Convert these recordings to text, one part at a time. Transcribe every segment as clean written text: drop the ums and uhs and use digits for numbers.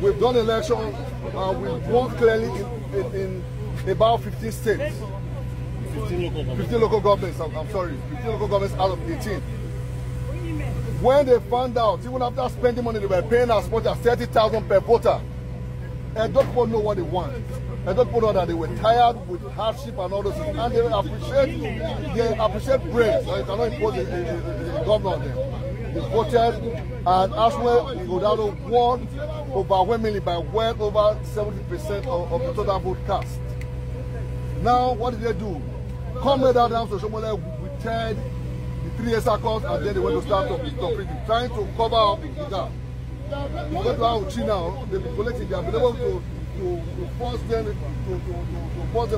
We've done elections and we've won clearly in about 15 states. 15 local governments, I'm sorry, 15 local governments out of 18. When they found out, even after spending money, they were paying as much as 30,000 per voter. And don't people know what they want. And don't people know that they were tired with hardship and all those things. And they appreciate praise. So you cannot impose a governor on them. They voted, and Asue won overwhelmingly by well over 70% of the total vote cast. Now, what did they do? Come down to Shomole with 10, the 3 year circles, and then they went to start trying to cover up the gap. You go to Auchi now, they've been collecting, they have been able to force them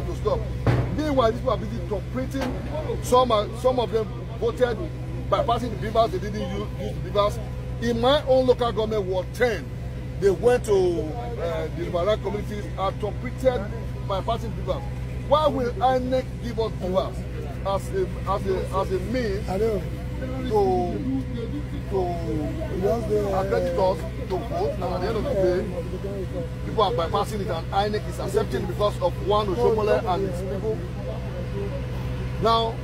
to stop. Meanwhile, these people are busy interpreting. Some of them voted by passing the beavers, they didn't use the beavers. In my own local government, Ward 10, they went to the liberal communities and interpreted by passing the beavers. Why will INEC give us beavers as a means to accredit us to vote, and at the end of the day, people are bypassing it, and INEC is accepting it because of one Oshomole and its people. Now,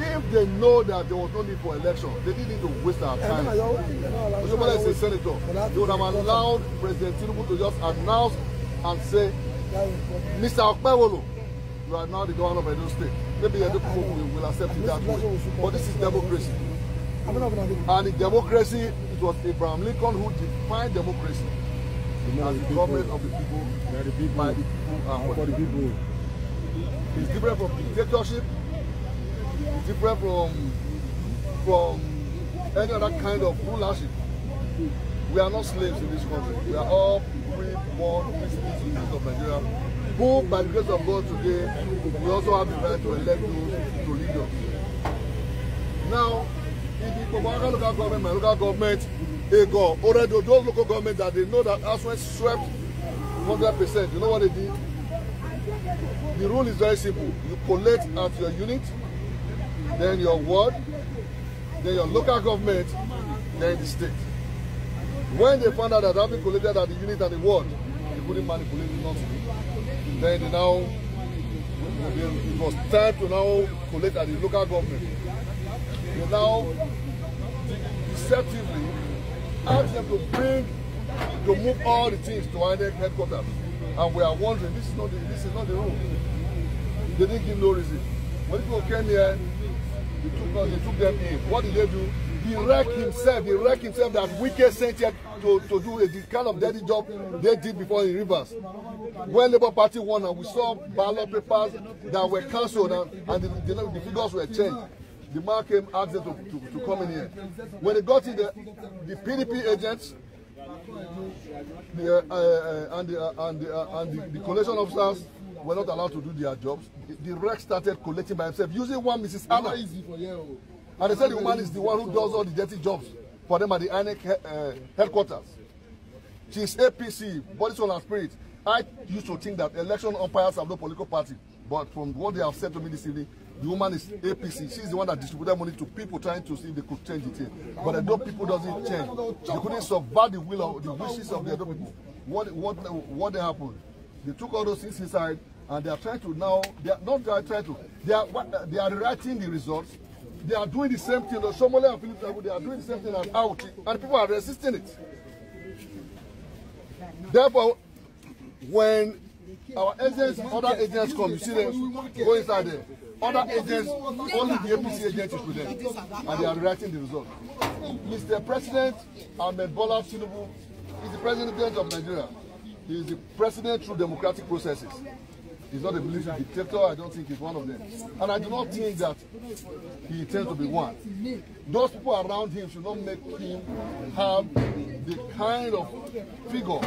if they know that there was no need for election, they didn't need to waste our time. Oshomole is a senator. They would have allowed President Tinubu to just announce and say, Mr. Okpebholo, you are now the governor of Edo State. Maybe Edo people will accept it that way. But this is democracy. And in democracy, it was Abraham Lincoln who defined democracy as the government of the people, by the people, and for the people. It's different from dictatorship. It's different from any other kind of rulership. We are not slaves in this country. We are all free-born citizens of Nigeria, who, by the grace of God today, we also have the right to elect those to lead us. Now, in the local government, my local government, already those local governments that they know that Asue swept 100%, you know what they did? The rule is very simple. You collect at your unit, then your ward, then your local government, then the state. When they found out that having collected at the unit and the ward, they couldn't manipulate it, nothing. Then they now, it was time to now collect at the local government. They now deceptively ask them to move all the things to INEC headquarters. And we are wondering, this is not the rule. They didn't give no reason. When people came here, they took them in. What did they do? He wrecked himself that Wike sent here to do the kind of dirty job they did before in Rivers. When Labour Party won, and we saw ballot papers that were cancelled and the figures were changed. The man came, asked them to come in here. When they got in, the PDP agents and the collation officers were not allowed to do their jobs. The rec started collecting by himself using one Mrs. Anna. And they said the woman is the one who does all the dirty jobs for them at the INEC headquarters. She's APC, body, soul and spirit. I used to think that election umpires have no political party. But from what they have said to me this evening, the woman is APC. She's the one that distributed money to people trying to see if they could change the thing. But the Edo people doesn't change. They couldn't subvert the will of the wishes of the Edo people. What happened? They took all those things inside, and they are trying to now. They are not trying to. They are rewriting the results. They are doing the same thing. Shomole and Philip, they are doing the same thing as Auchi, and people are resisting it. Therefore, when our agents, other agents come, you see them go inside there. Other agents, only the APC agent is with them, and they are rewriting the result. Mr. President Ahmed Bola Tinubu is the president of Nigeria. He is the president through democratic processes. He's not a militant dictator. I don't think he's one of them. And I do not think that he intends to be one. Those people around him should not make him have the kind of figure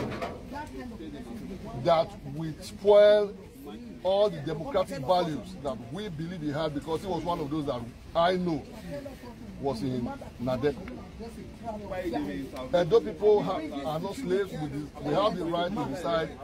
that will spoil all the democratic values that we believe he had, because he was one of those that I know was in Nadeko. Edo people are not slaves. We have the right to decide